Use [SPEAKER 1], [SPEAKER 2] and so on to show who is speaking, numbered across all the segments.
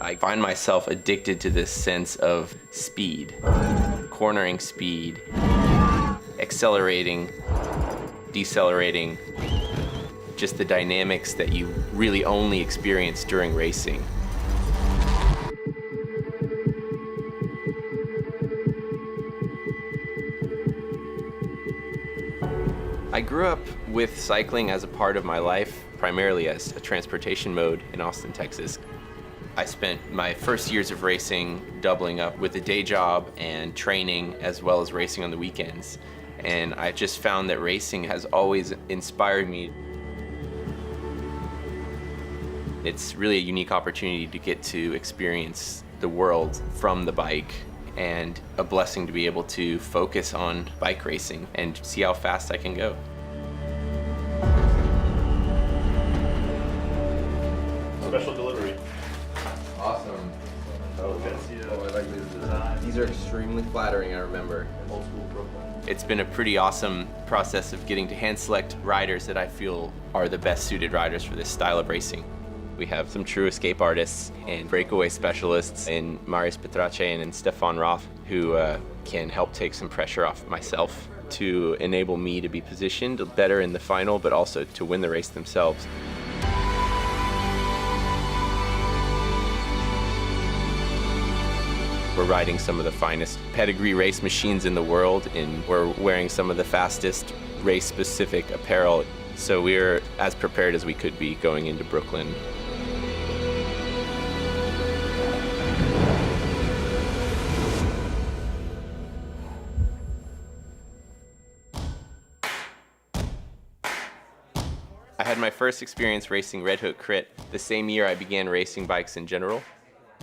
[SPEAKER 1] I find myself addicted to this sense of speed, cornering speed, accelerating, decelerating, just the dynamics that you really only experience during racing. I grew up with cycling as a part of my life, primarily as a transportation mode in Austin, Texas. I spent my first years of racing doubling up with a day job and training, as well as racing on the weekends. And I just found that racing has always inspired me. It's really a unique opportunity to get to experience the world from the bike, and a blessing to be able to focus on bike racing and see how fast I can go.
[SPEAKER 2] Special delivery.
[SPEAKER 3] Awesome.
[SPEAKER 2] Intelligentsia.
[SPEAKER 3] Oh, I like these designs. These are extremely flattering, I remember.
[SPEAKER 2] Old school Brooklyn.
[SPEAKER 1] It's been a pretty awesome process of getting to hand select riders that I feel are the best suited riders for this style of racing. We have some true escape artists and breakaway specialists in Marius Petrace and in Stefan Roth, who can help take some pressure off myself to enable me to be positioned better in the final, but also to win the race themselves. We're riding some of the finest pedigree race machines in the world, and we're wearing some of the fastest race-specific apparel. So we're as prepared as we could be going into Brooklyn. I had my first experience racing Red Hook Crit the same year I began racing bikes in general.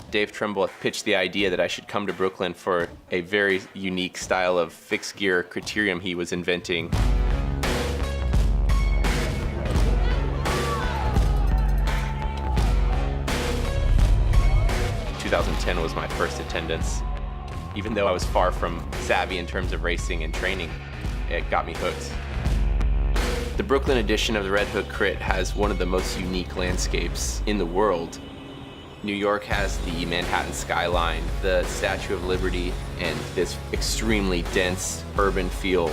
[SPEAKER 1] Dave Trimble pitched the idea that I should come to Brooklyn for a very unique style of fixed gear criterium he was inventing. 2010 was my first attendance. Even though I was far from savvy in terms of racing and training, it got me hooked. The Brooklyn edition of the Red Hook Crit has one of the most unique landscapes in the world. New York has the Manhattan skyline, the Statue of Liberty, and this extremely dense urban feel.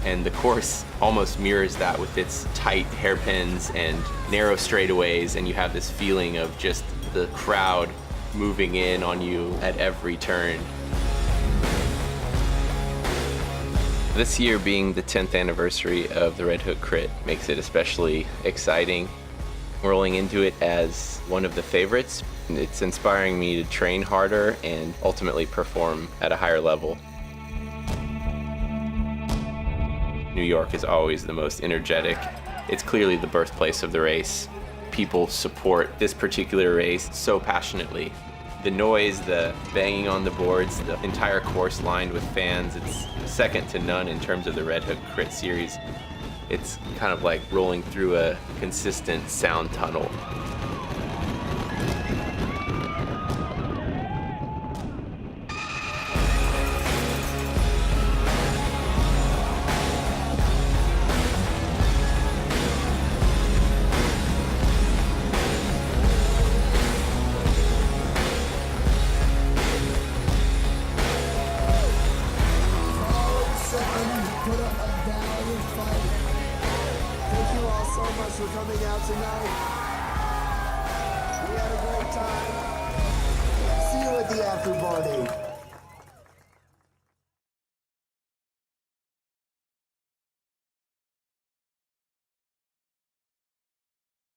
[SPEAKER 1] And the course almost mirrors that with its tight hairpins and narrow straightaways, and you have this feeling of just the crowd moving in on you at every turn. This year being the 10th anniversary of the Red Hook Crit makes it especially exciting. Rolling into it as one of the favorites, it's inspiring me to train harder and ultimately perform at a higher level. New York is always the most energetic. It's clearly the birthplace of the race. People support this particular race so passionately. The noise, the banging on the boards, the entire course lined with fans, it's second to none in terms of the Red Hook Crit series. It's kind of like rolling through a consistent sound tunnel.
[SPEAKER 4] Thank you all so much for coming out tonight. We had a great time. See you at the after party.